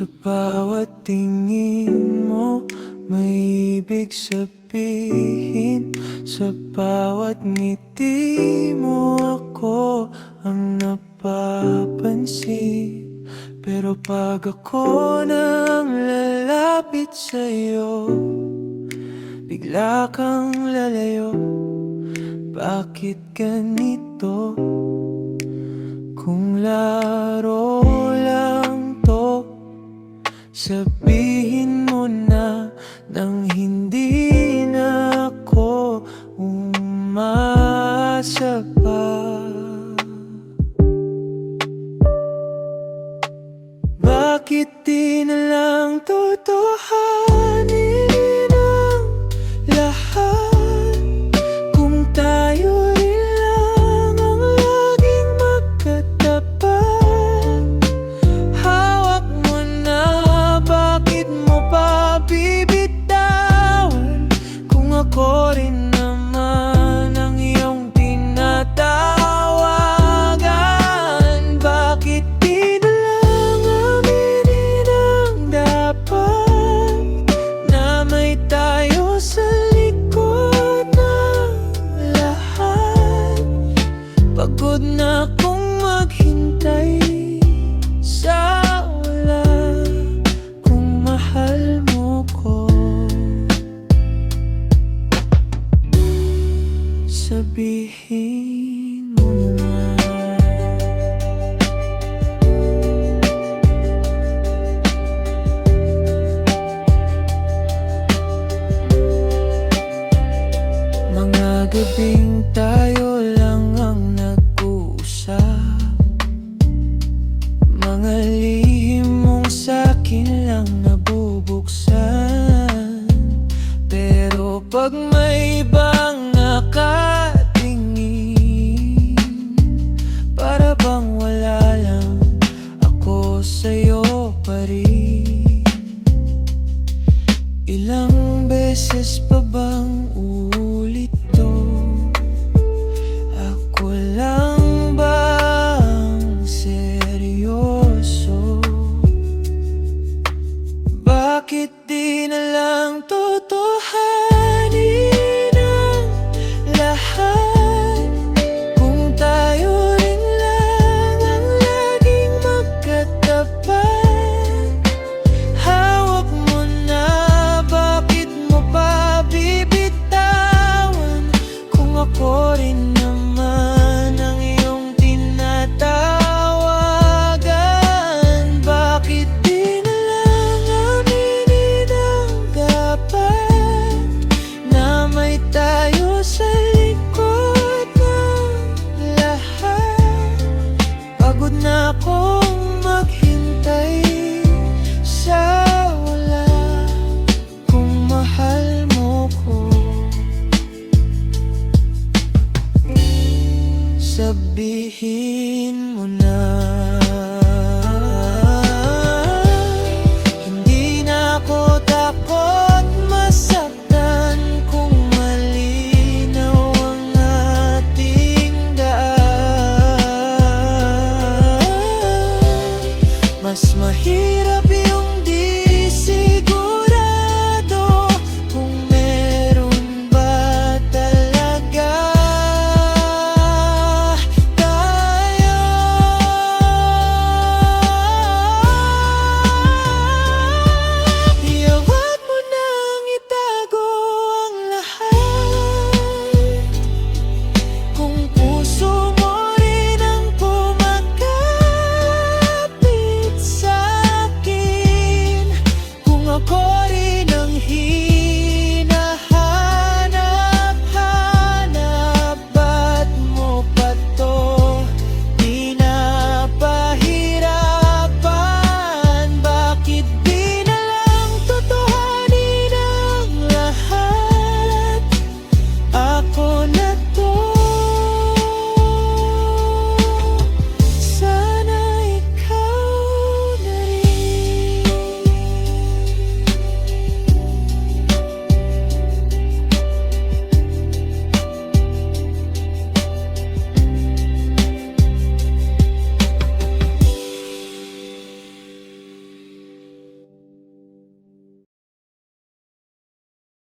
Sa bawat tingin mo may ibig sabihin. Sa bawat ngiti mo ako ang napapansin. Pero pag ako nang lalapit sa'yo, bigla kang lalayo. Bakit ganito? Kung laro lang to, sabihin mo na nang hindi na ako umasa pa. Bakit di na lang totohanin ang lahat? Kung tayo rin lang ang laging magkatapat. Hawak mo na, bakit mo pa bibitawan? Kung ako rin naman ang iyong tinatawagan. Bakit di na lang aminin ang dapat? Na may tayo sa likod ng lahat. Pagod na akong maghintay sa wala. Kung mahal mo ko, sabihin mo na. Mga gabing tayo lang ang nag-uusap. Mga lihim mong sa'kin lang nabubuksan. Pero pag may ibang nakatingin, para bang wala lang, ako sa'yo pa rin. Ilang beses pa bang uulit to? Ako lang ba ang seryoso? Bakit di na lang totohanin ang lahat? Kung tayo rin lang ang laging magkatapat. Hawak mo na, bakit mo pa bibitawan? Kung ako rin naman ang iyong tinatawagan. Bakit di na lang aminin ang dapat? Na may tayo sa likod ng lahat. Pagod na akong maghintay sa wala. Kung mahal mo ko, sabihin mo na.